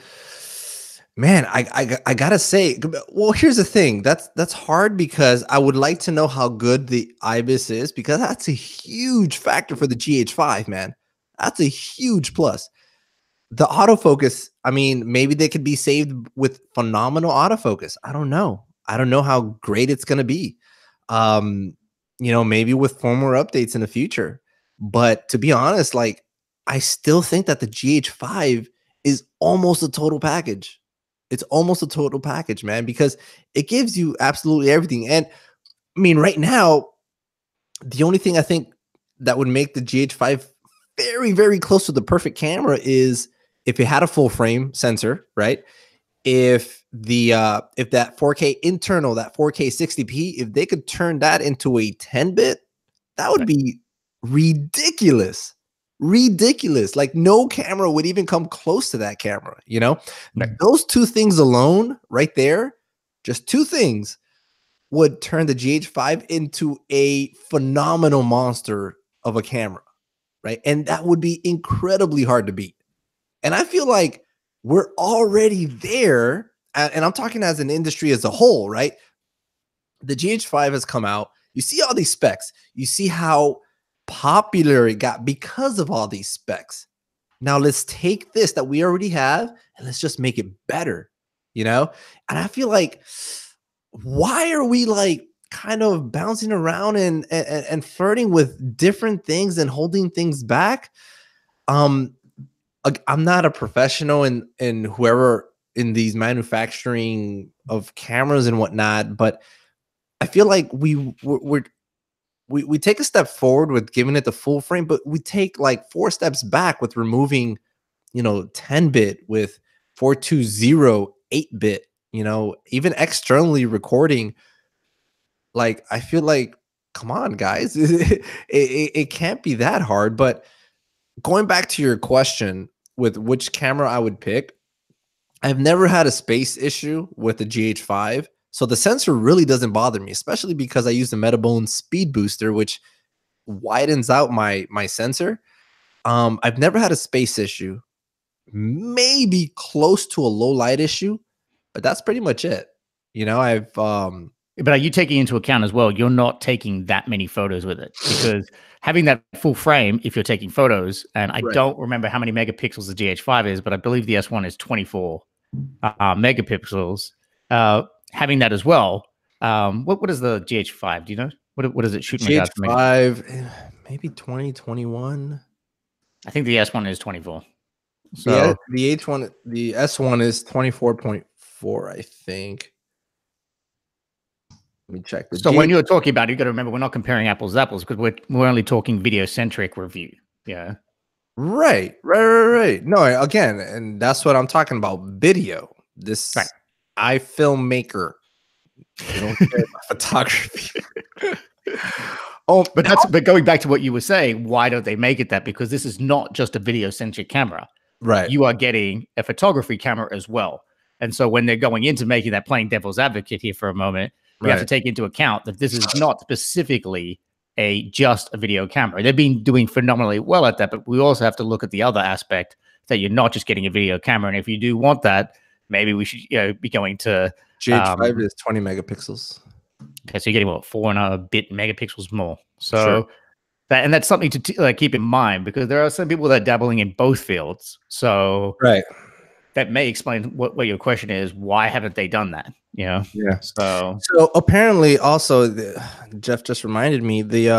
[SPEAKER 1] man, I gotta say, well, here's the thing. That's hard because I would like to know how good the IBIS is because that's a huge factor for the GH5, man. That's a huge plus. The autofocus, I mean, maybe they could be saved with phenomenal autofocus. I don't know. I don't know how great it's gonna be. Um, maybe with firmware updates in the future. But to be honest, like I still think that the GH5 is almost a total package. It's almost a total package, man, because it gives you absolutely everything. And I mean, right now, the only thing I think that would make the GH5 very, very close to the perfect camera is if it had a full frame sensor, right? If that 4K internal, that 4K 60p, if they could turn that into a 10-bit, that would
[SPEAKER 2] Right.
[SPEAKER 1] be ridiculous. Ridiculous. Like no camera would even come close to that camera, you know?
[SPEAKER 2] Right.
[SPEAKER 1] Those two things alone right there, just two things would turn the GH5 into a phenomenal monster of a camera, right? And that would be incredibly hard to beat. And I feel like we're already there. And I'm talking as an industry as a whole, right? The GH5 has come out. You see all these specs. You see how popular it got because of all these specs. Now let's take this that we already have and let's just make it better, you know? And I feel like, why are we like kind of bouncing around and flirting with different things and holding things back? Um, I'm not a professional in whoever in these manufacturing of cameras and whatnot, but I feel like we take a step forward with giving it the full frame, but we take like 4 steps back with removing, 10-bit with 420 8-bit, even externally recording. Like I feel like, come on, guys, it can't be that hard. But going back to your question with which camera I would pick, I've never had a space issue with the GH5. So the sensor really doesn't bother me, especially because I use the Metabone speed booster, which widens out my sensor. I've never had a space issue, maybe close to a low light issue, but that's pretty much it. I've
[SPEAKER 2] But are you taking into account as well, you're not taking that many photos with it? Because having that full frame, if you're taking photos, and I
[SPEAKER 1] Right.
[SPEAKER 2] don't remember how many megapixels the GH5 is, but I believe the S1 is 24 megapixels. Having that as well, what is the GH5? Do you know? What does it shoot in regards to megapixels?
[SPEAKER 1] GH5, maybe 2021.
[SPEAKER 2] I think the S1 is 24.
[SPEAKER 1] The
[SPEAKER 2] So,
[SPEAKER 1] H1, the S1 is 24.4, I think. Let me check the
[SPEAKER 2] so when
[SPEAKER 1] GH.
[SPEAKER 2] you're talking about it, you got to remember we're not comparing apples to apples because we're only talking video centric review. Yeah.
[SPEAKER 1] Right. No, again, and that's what I'm talking about. Video.
[SPEAKER 2] Right.
[SPEAKER 1] This iFilmmaker. They don't care about photography. Oh,
[SPEAKER 2] But going back to what you were saying, why don't they make it that? Because this is not just a video centric camera.
[SPEAKER 1] right.
[SPEAKER 2] You are getting a photography camera as well. And so when they're going into making that, playing devil's advocate here for a moment, you have to
[SPEAKER 1] Right.
[SPEAKER 2] take into account that this is not specifically just a video camera. They've been doing phenomenally well at that, but we also have to look at the other aspect that you're not just getting a video camera. And if you do want that, maybe we should be going to
[SPEAKER 1] GH5 is 20 megapixels.
[SPEAKER 2] okay, so you're getting what, 4.5 megapixels more. So
[SPEAKER 1] Sure.
[SPEAKER 2] that's something to keep in mind, because there are some people that are dabbling in both fields. So
[SPEAKER 1] Right.
[SPEAKER 2] that may explain what your question is. Why haven't they done that?
[SPEAKER 1] Yeah.
[SPEAKER 2] So
[SPEAKER 1] So apparently, also, Jeff just reminded me there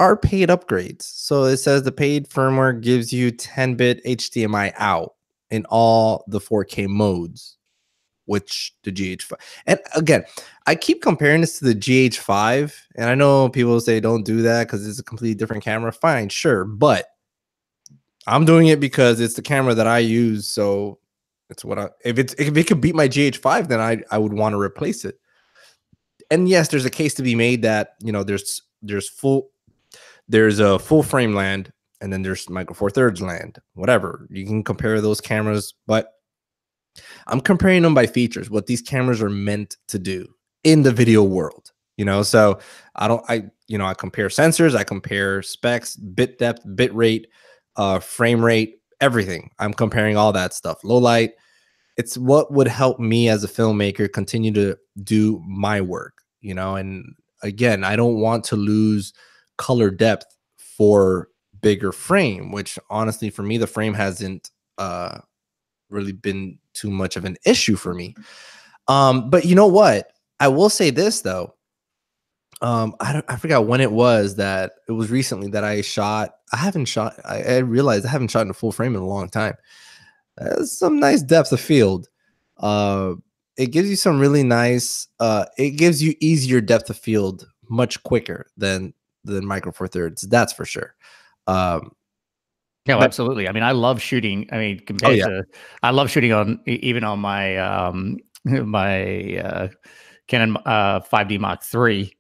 [SPEAKER 1] are paid upgrades. So it says the paid firmware gives you 10-bit HDMI out in all the 4K modes, which the GH5. And again, I keep comparing this to the GH5, and I know people say don't do that because it's a completely different camera. Fine, sure, but I'm doing it because it's the camera that I use. So it's what if it could beat my GH5, then I would want to replace it. And yes, there's a case to be made that there's a full frame land, and then there's micro four thirds land. Whatever, you can compare those cameras, but I'm comparing them by features, what these cameras are meant to do in the video world. So I compare sensors, I compare specs, bit depth, bit rate, frame rate, everything. I'm comparing all that stuff. Low light. It's what would help me as a filmmaker continue to do my work, and again, I don't want to lose color depth for bigger frame, which honestly for me, the frame hasn't really been too much of an issue for me. But you know what? I will say this though. I forgot when it was recently that I shot. I realized I haven't shot in a full frame in a long time. Some nice depth of field. It gives you some really nice. It gives you easier depth of field much quicker than micro four thirds. That's for sure.
[SPEAKER 2] yeah, absolutely. I mean, I love shooting. I mean, compared to, I love shooting on even on my my Canon 5D Mark III.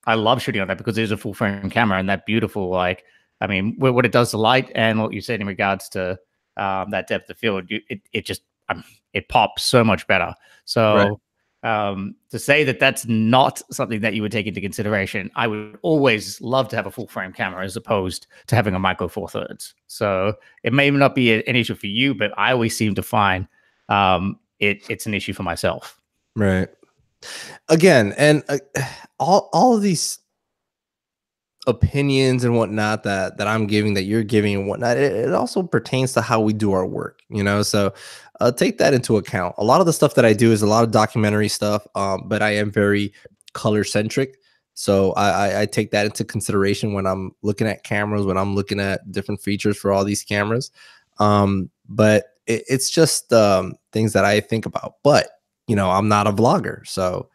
[SPEAKER 2] I love shooting on that because it is a full frame camera, and that beautiful, what it does to light, and what you said in regards to that depth of field, it just it pops so much better. So to say that that's not something that you would take into consideration, I would always love to have a full frame camera as opposed to having a micro four thirds. So it may not be an issue for you, but I always seem to find it's an issue for myself.
[SPEAKER 1] Right. Again, and all of these opinions and whatnot that I'm giving, that you're giving and whatnot, it also pertains to how we do our work, so take that into account. A lot of the stuff that I do is a lot of documentary stuff, but I am very color centric, so I take that into consideration when I'm looking at cameras, when I'm looking at different features for all these cameras. But it's just things that I think about. But I'm not a vlogger, so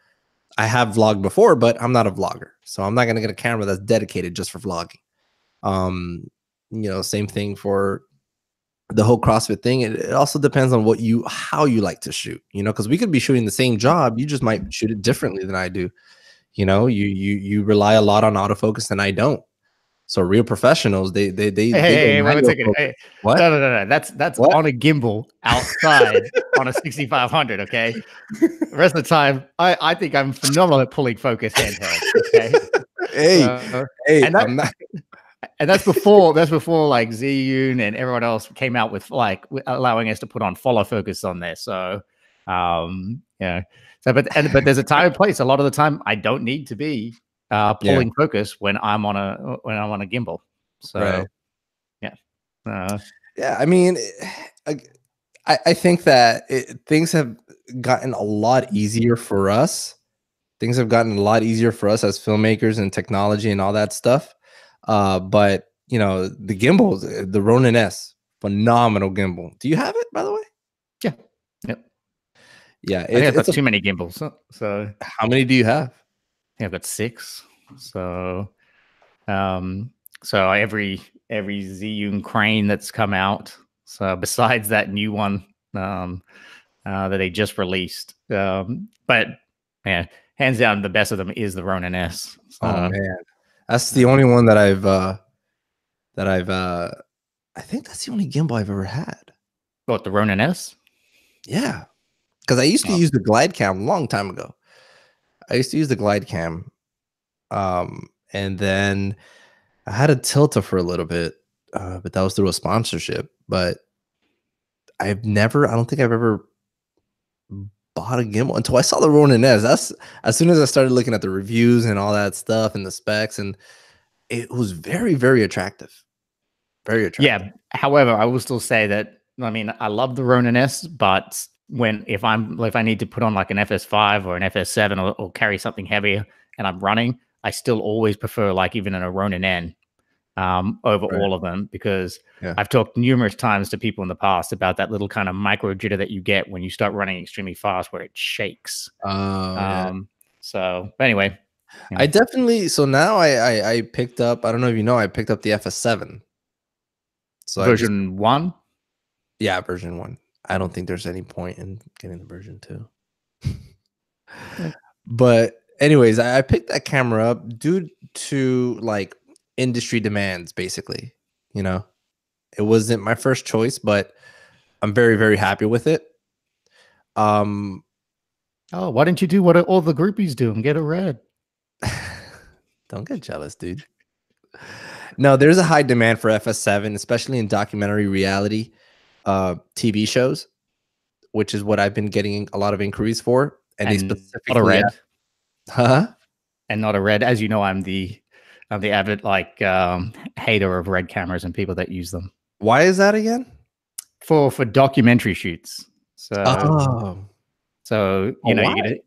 [SPEAKER 1] I have vlogged before, but I'm not a vlogger, so I'm not going to get a camera that's dedicated just for vlogging. Same thing for the whole CrossFit thing. It also depends on how you like to shoot, because we could be shooting the same job. You just might shoot it differently than I do. You rely a lot on autofocus and I don't. So real professionons, they
[SPEAKER 2] Hey, wait a second. Hey,
[SPEAKER 1] what?
[SPEAKER 2] No. That's
[SPEAKER 1] what?
[SPEAKER 2] on a gimbal outside on a 6500. Okay. The rest of the time, I think I'm phenomenal at pulling focus handheld. Okay.
[SPEAKER 1] Hey,
[SPEAKER 2] and
[SPEAKER 1] I'm not.
[SPEAKER 2] And that's before like Zhiyun and everyone else came out with allowing us to put on follow focus on there. So yeah. So, but there's a time and place. A lot of the time, I don't need to be
[SPEAKER 1] Yeah,
[SPEAKER 2] pulling focus when I'm on a gimbal.
[SPEAKER 1] right.
[SPEAKER 2] So yeah, uh,
[SPEAKER 1] Yeah, I mean, I think that things have gotten a lot easier for us. Things have gotten a lot easier for us as filmmakers and technology and all that stuff. But you know, the gimbals, the Ronin S, phenomenal gimbal. Do you have it, by the way?
[SPEAKER 2] yeah, yep.
[SPEAKER 1] Yeah,
[SPEAKER 2] I think I've
[SPEAKER 1] it's
[SPEAKER 2] got
[SPEAKER 1] a.
[SPEAKER 2] too many gimbals. So
[SPEAKER 1] How many do you have?
[SPEAKER 2] I think I've got 6. So um, so every Zhiyun crane that's come out. So besides that new one that they just released, but yeah, hands down the best of them is the Ronin S.
[SPEAKER 1] Oh
[SPEAKER 2] So
[SPEAKER 1] man, that's the only one that I've. I think that's the only gimbal I've ever had.
[SPEAKER 2] what, the Ronin S?
[SPEAKER 1] Yeah, because I used to
[SPEAKER 2] Oh,
[SPEAKER 1] use the glide cam a long time ago. I used to use the glide cam, and then I had a Tilta for a little bit, but that was through a sponsorship. But I don't think I've ever bought a gimbal until I saw the Ronin S. That's as soon as I started looking at the reviews and all that stuff and the specs, and it was very, very attractive. Very attractive.
[SPEAKER 2] yeah. However, I will still say that I mean I love the Ronin S, but if I need to put on like an FS5 or an FS7 or carry something heavier and I'm running, I still always prefer like even in a Ronin N over
[SPEAKER 1] Right.
[SPEAKER 2] all of them, because
[SPEAKER 1] Yeah.
[SPEAKER 2] I've talked numerous times to people in the past about that little kind of micro jitter that you get when you start running extremely fast where it shakes.
[SPEAKER 1] Oh yeah.
[SPEAKER 2] But anyway,
[SPEAKER 1] I
[SPEAKER 2] yeah.
[SPEAKER 1] definitely so now I picked up, I don't know if you know, I picked up the FS7. So I've just
[SPEAKER 2] Version 1.
[SPEAKER 1] yeah, version 1. I don't think there's any point in getting the version 2.
[SPEAKER 2] Yeah.
[SPEAKER 1] But anyways, I picked that camera up due to like industry demands, basically. You know, it wasn't my first choice, but I'm very, very happy with it. Um,
[SPEAKER 2] Oh, why didn't you do what all the groupies do and get a red?
[SPEAKER 1] don't get jealous, dude. No, there's a high demand for FS7, especially in documentary reality TV shows, which is what I've been getting a lot of inquiries for. And they
[SPEAKER 2] And not a
[SPEAKER 1] specifically
[SPEAKER 2] red.
[SPEAKER 1] huh?
[SPEAKER 2] And not a red. As you know, I'm the avid like hater of red cameras and people that use them
[SPEAKER 1] Why is that again?
[SPEAKER 2] for documentary shoots. So
[SPEAKER 1] Oh,
[SPEAKER 2] So
[SPEAKER 1] oh,
[SPEAKER 2] you're
[SPEAKER 1] why?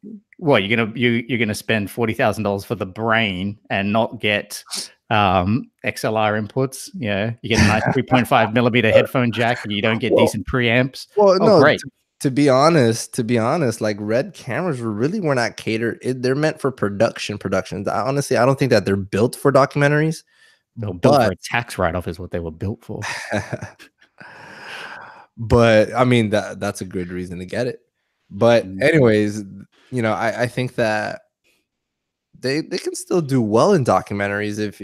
[SPEAKER 2] gonna you're gonna spend $40,000 for the brain and not get XLR inputs. Yeah, you get a nice 3.5 millimeter headphone jack, and you don't get
[SPEAKER 1] Well,
[SPEAKER 2] decent preamps.
[SPEAKER 1] well,
[SPEAKER 2] Oh,
[SPEAKER 1] no.
[SPEAKER 2] great!
[SPEAKER 1] To be honest, like red cameras were not catered. They're meant for productions. Honestly, I don't think that they're built for documentaries.
[SPEAKER 2] They were built for
[SPEAKER 1] But
[SPEAKER 2] a tax write-off, is what they were built for.
[SPEAKER 1] but I mean that's a good reason to get it. But
[SPEAKER 2] Mm.
[SPEAKER 1] anyways, I think that they can still do well in documentaries if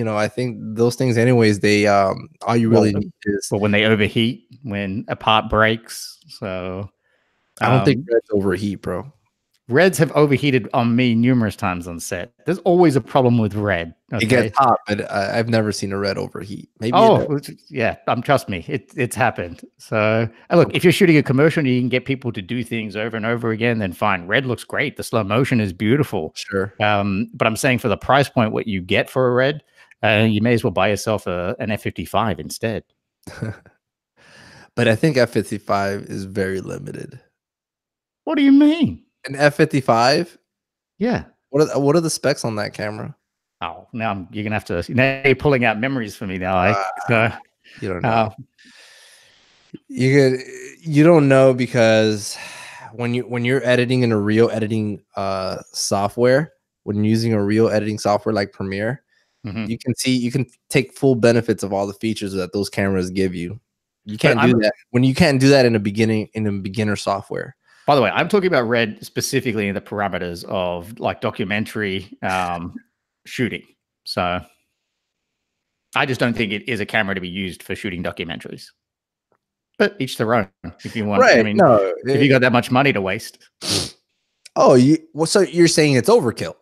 [SPEAKER 1] I think those things anyways, they all you
[SPEAKER 2] Well,
[SPEAKER 1] really need is
[SPEAKER 2] when they overheat, when a part breaks, so
[SPEAKER 1] I don't think
[SPEAKER 2] um,
[SPEAKER 1] reds overheat, bro.
[SPEAKER 2] reds have overheated on me numerous times on set. There's always a problem with red.
[SPEAKER 1] It gets
[SPEAKER 2] Okay.
[SPEAKER 1] hot, but I've never seen a red overheat. Maybe it
[SPEAKER 2] Oh,
[SPEAKER 1] does.
[SPEAKER 2] yeah. Trust me, it's happened. So, look, if you're shooting a commercial and you can get people to do things over and over again, then fine. Red looks great. The slow motion is beautiful.
[SPEAKER 1] Sure.
[SPEAKER 2] But I'm saying for the price point, what you get for a red, you may as well buy yourself an F55 instead.
[SPEAKER 1] But I think F55 is very limited.
[SPEAKER 2] What do you mean?
[SPEAKER 1] An F55?
[SPEAKER 2] Yeah.
[SPEAKER 1] What are the specs on that camera?
[SPEAKER 2] Oh, you're gonna have to. Now you're pulling out memories for me now.
[SPEAKER 1] You don't know.
[SPEAKER 2] Uh,
[SPEAKER 1] You could you don't know because when you're editing in a real editing software, when using a real editing software like Premiere,
[SPEAKER 2] mhm.
[SPEAKER 1] you can take full benefits of all the features that those cameras give you. You
[SPEAKER 2] But
[SPEAKER 1] can't do that when you can't do that in a beginner software.
[SPEAKER 2] By the way, I'm talking about red specifically in the parameters of like documentary shooting. So I just don't think it is a camera to be used for shooting documentaries. But each their own. If you want, I
[SPEAKER 1] Right.
[SPEAKER 2] mean,
[SPEAKER 1] No.
[SPEAKER 2] if you got that much money to waste,
[SPEAKER 1] Oh, so you're saying it's overkill.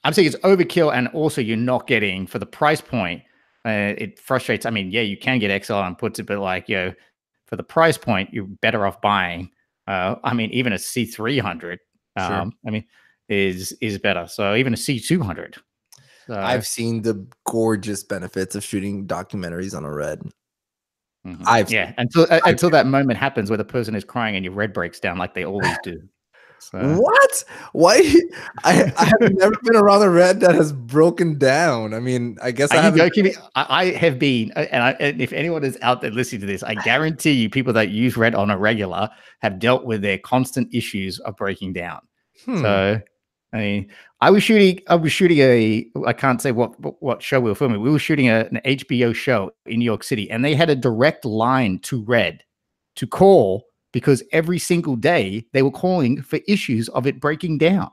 [SPEAKER 2] I'm saying it's overkill, and also you're not getting for the price point. It frustrates. I mean, yeah, you can get XLR and puts it, but like for the price point, you're better off buying I mean, even a C300,
[SPEAKER 1] Sure.
[SPEAKER 2] I mean, is better. So even a C200. So
[SPEAKER 1] I've seen the gorgeous benefits of shooting documentaries on a red.
[SPEAKER 2] yeah,
[SPEAKER 1] I've
[SPEAKER 2] until that moment happens where the person is crying and your red breaks down like they always do. So
[SPEAKER 1] What? Why? I have never been around a red that has broken down. I mean, I guess
[SPEAKER 2] are
[SPEAKER 1] I
[SPEAKER 2] you
[SPEAKER 1] haven't.
[SPEAKER 2] joking me? I have been, and if anyone is out there listening to this, I guarantee you, people that use red on a regular have dealt with their constant issues of breaking down.
[SPEAKER 1] Hmm.
[SPEAKER 2] So, I mean, I was shooting I can't say what show we were filming. We were shooting an HBO show in New York City, and they had a direct line to red to call because every single day they were calling for issues of it breaking down.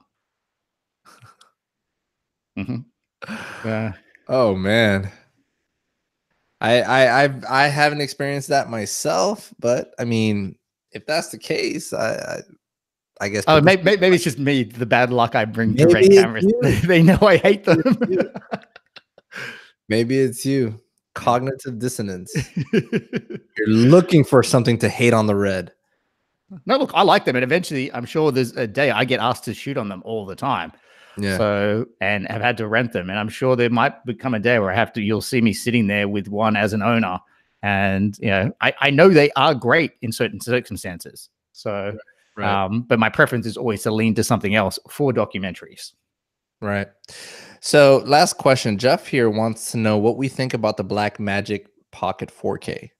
[SPEAKER 2] Mm-hmm.
[SPEAKER 1] Oh man. I haven't experienced that myself, but I mean, if that's the case, I guess
[SPEAKER 2] Oh,
[SPEAKER 1] people
[SPEAKER 2] maybe it's just me, the bad luck I bring to
[SPEAKER 1] maybe
[SPEAKER 2] red
[SPEAKER 1] it's
[SPEAKER 2] cameras.
[SPEAKER 1] you.
[SPEAKER 2] They know I hate them.
[SPEAKER 1] Maybe it's you. Cognitive dissonance. You're looking for something to hate on the red.
[SPEAKER 2] No, look, I like them, and eventually, I'm sure there's a day I get asked to shoot on them all the time.
[SPEAKER 1] Yeah.
[SPEAKER 2] So, and I've had to rent them, and I'm sure there might become a day where I have to. You'll see me sitting there with one as an owner, and I know they are great in certain circumstances. So,
[SPEAKER 1] Right.
[SPEAKER 2] but my preference is always to lean to something else for documentaries.
[SPEAKER 1] Right. So, last question. Jeff here wants to know what we think about the Blackmagic Pocket 4K.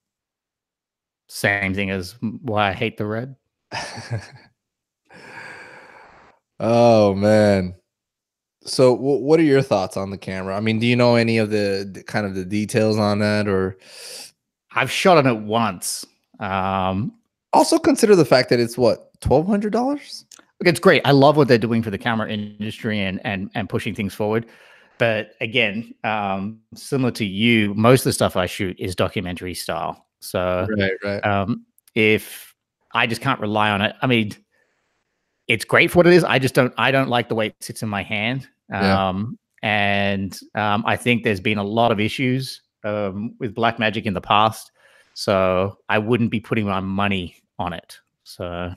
[SPEAKER 2] Same thing as why I hate the red.
[SPEAKER 1] Oh man. So what are your thoughts on the camera? I mean, do you know any of the kind of the details on that, or
[SPEAKER 2] I've shot on it once.
[SPEAKER 1] also consider the fact that it's what, $1,200?
[SPEAKER 2] It's great. I love what they're doing for the camera industry and pushing things forward. But again, similar to you, most of the stuff I shoot is documentary style. So
[SPEAKER 1] Right.
[SPEAKER 2] if I just can't rely on it, I mean, it's great for what it is. I don't like the way it sits in my hand.
[SPEAKER 1] Yeah.
[SPEAKER 2] I think there's been a lot of issues with Blackmagic in the past. So I wouldn't be putting my money on it. So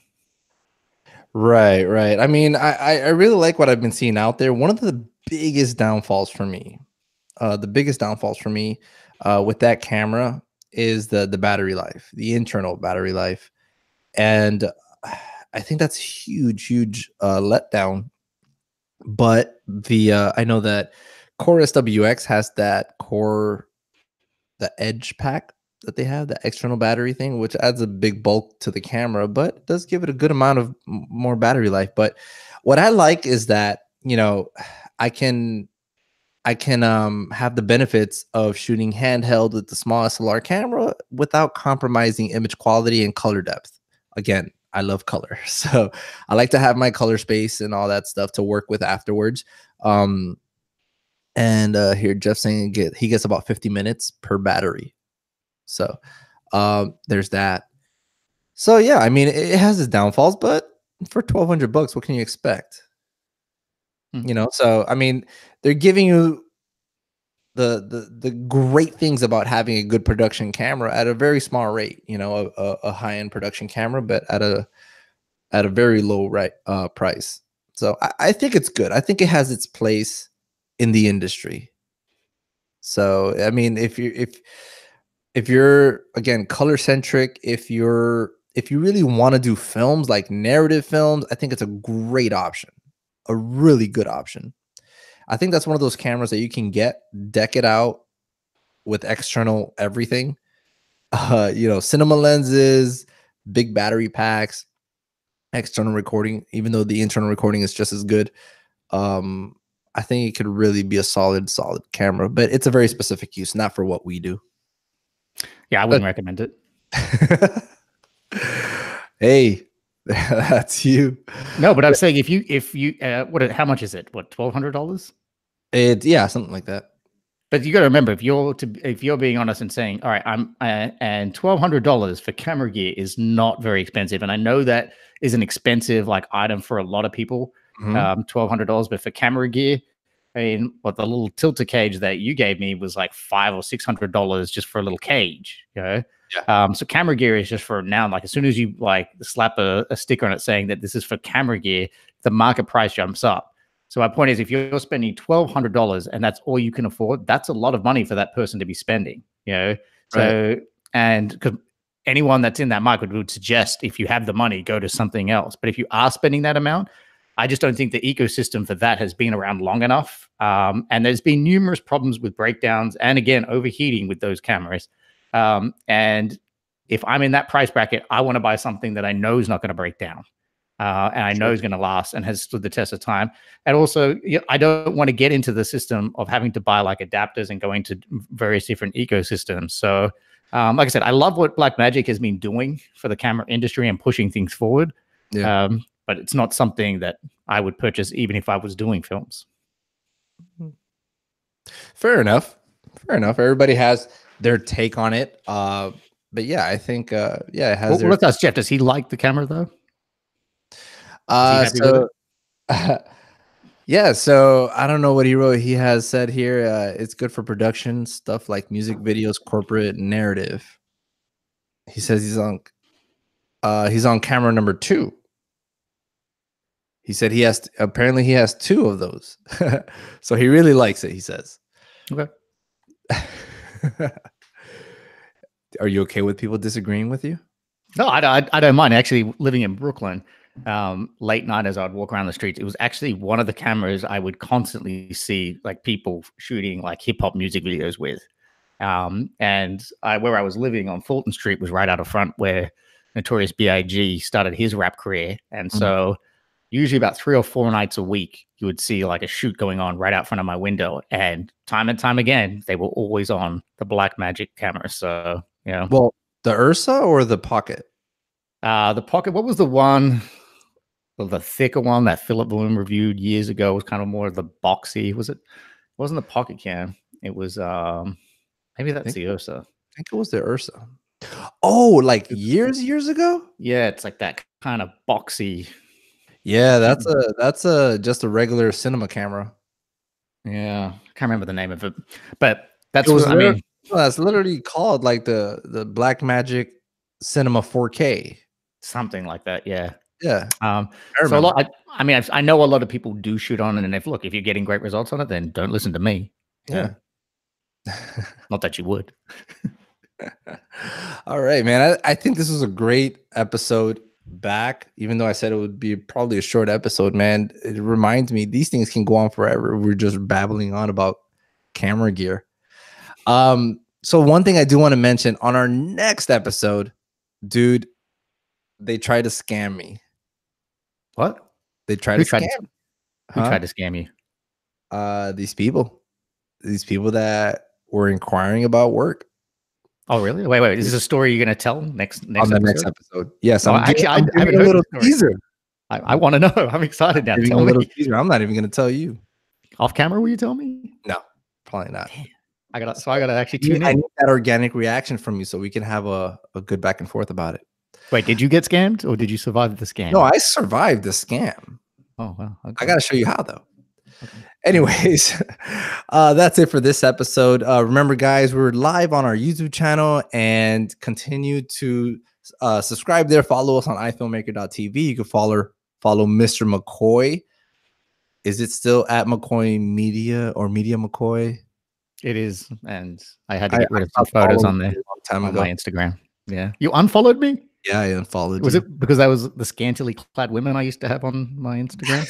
[SPEAKER 1] Right. I mean, I really like what I've been seeing out there. One of the biggest downfalls for me, with that camera is the battery life, the internal battery life. And I think that's huge letdown. But the I know that Core SWX has the Edge pack that they have, the external battery thing, which adds a big bulk to the camera, but does give it a good amount of more battery life. But what I like is that, I can have the benefits of shooting handheld with the small SLR camera without compromising image quality and color depth. Again, I love color, so I like to have my color space and all that stuff to work with afterwards. And here Jeff saying he gets about 50 minutes per battery. So there's that. So yeah, I mean, it has its downfalls, but for $1,200, what can you expect? So I mean, they're giving you the great things about having a good production camera at a very small rate. A high end production camera, but at a very low price. So I think it's good. I think it has its place in the industry. So I mean, if you're again color centric, if you really want to do films like narrative films, I think it's a great option, a really good option. I think that's one of those cameras that you can deck it out with external everything. Cinema lenses, big battery packs, external recording, even though the internal recording is just as good. I think it could really be a solid camera, but it's a very specific use, not for what we do.
[SPEAKER 2] yeah, I wouldn't recommend it.
[SPEAKER 1] Hey, that's you.
[SPEAKER 2] No, but I'm saying if you how much is it? What, $1,200?
[SPEAKER 1] Yeah, something like that.
[SPEAKER 2] But you got to remember, if you're being honest and saying, all right, and $1,200 for camera gear is not very expensive, and I know that is an expensive item for a lot of people, $1,200. But for camera gear, I mean, what the little tilter cage that you gave me was like $500 or $600 just for a little cage,
[SPEAKER 1] Yeah.
[SPEAKER 2] So camera gear is just for now. Like as soon as you like slap a sticker on it saying that this is for camera gear, the market price jumps up. So my point is, if you're spending $1,200 and that's all you can afford, that's a lot of money for that person to be spending. You know,
[SPEAKER 1] Right.
[SPEAKER 2] so and because anyone that's in that market would suggest if you have the money, go to something else. But if you are spending that amount, I just don't think the ecosystem for that has been around long enough. And there's been numerous problems with breakdowns and again overheating with those cameras. And if I'm in that price bracket, I want to buy something that I know is not going to break down. And I know is going to last and has stood the test of time. And also, I don't want to get into the system of having to buy like adapters and go into various different ecosystems. So, like I said, I love what Blackmagic has been doing for the camera industry and pushing things forward.
[SPEAKER 1] Yeah.
[SPEAKER 2] But it's not something that I would purchase even if I was doing films.
[SPEAKER 1] Fair enough. Fair enough. Everybody has their take on it. But yeah, I think it has their.
[SPEAKER 2] Let's ask Jeff. Does he like the camera though? Is he happy with it?
[SPEAKER 1] Yeah, so I don't know what he wrote. He has said here it's good for production stuff like music videos, corporate narrative. He says he's on camera number 2. He said apparently he has 2 of those. So he really likes it, he says.
[SPEAKER 2] Okay.
[SPEAKER 1] Are you okay with people disagreeing with you?
[SPEAKER 2] No, I don't mind. Actually, living in Brooklyn, late night as I'd walk around the streets, it was actually one of the cameras I would constantly see like people shooting like hip hop music videos with. And where I was living on Fulton Street was right out of front where Notorious B.I.G. started his rap career. And so usually about 3 or 4 nights a week, you would see like a shoot going on right out front of my window. And time again, they were always on the Blackmagic camera. So, you know.
[SPEAKER 1] Well, the Ursa or the Pocket?
[SPEAKER 2] The Pocket, what was the one, the thicker one that Philip Bloom reviewed years ago? Was kind of more of the boxy. Was it? It wasn't the Pocket Cam. It was maybe that's the Ursa.
[SPEAKER 1] I think it was the Ursa. Oh, like years ago?
[SPEAKER 2] Yeah, it's like that kind of boxy.
[SPEAKER 1] Yeah, that's just a regular cinema camera.
[SPEAKER 2] Yeah, I can't remember the name of it, but that's what I mean.
[SPEAKER 1] That's literally called like the Blackmagic Cinema 4K,
[SPEAKER 2] something like that. Yeah,
[SPEAKER 1] yeah.
[SPEAKER 2] So a lot. I mean, I know a lot of people do shoot on it, and if you're getting great results on it, then don't listen to me.
[SPEAKER 1] Yeah,
[SPEAKER 2] not that you would.
[SPEAKER 1] All right, man. I think this was a great episode back, even though I said it would be probably a short episode, man. It reminds me these things can go on forever. We're just babbling on about camera gear. So one thing I do want to mention on our next episode, dude, they tried to scam me.
[SPEAKER 2] What?
[SPEAKER 1] They tried to scam.
[SPEAKER 2] Who tried to scam you?
[SPEAKER 1] These people that were inquiring about work.
[SPEAKER 2] Oh, really? Wait. Is this a story you're going to tell next
[SPEAKER 1] on the next episode? Yes.
[SPEAKER 2] I'm giving a little teaser. I want to know. I'm excited now. Tell me.
[SPEAKER 1] I'm not even going to tell you.
[SPEAKER 2] Off camera, will you tell me?
[SPEAKER 1] No, probably not.
[SPEAKER 2] Damn. I gotta actually tune in.
[SPEAKER 1] I need that organic reaction from you so we can have a good back and forth about it.
[SPEAKER 2] Wait, did you get scammed or did you survive the scam?
[SPEAKER 1] No, I survived the scam.
[SPEAKER 2] Oh, well. Okay.
[SPEAKER 1] I got to show you how, though. Okay. Anyways, that's it for this episode. Remember, guys, we're live on our YouTube channel and continue to subscribe there. Follow us on iFilmmaker.tv. You can follow Mr. McCoy. Is it still at McCoy Media or Media McCoy?
[SPEAKER 2] It is, and I had to get rid of some photos on there on my Instagram. Yeah, you unfollowed me.
[SPEAKER 1] Yeah, I unfollowed.
[SPEAKER 2] Was it because that was the scantily clad women I used to have on my Instagram?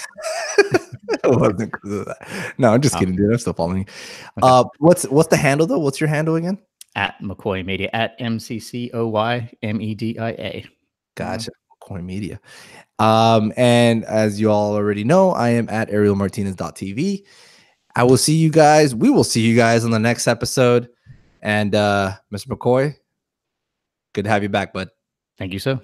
[SPEAKER 1] It wasn't because of that. No, I'm just kidding, dude. I'm still following you. Okay. What's the handle though? What's your handle again?
[SPEAKER 2] At McCoy Media. At McCoyMedia.
[SPEAKER 1] Gotcha. McCoy Media. And as you all already know, I am at arielmartinez.tv. We will see you guys on the next episode. And Mr. McCoy, good to have you back, bud.
[SPEAKER 2] Thank you, sir.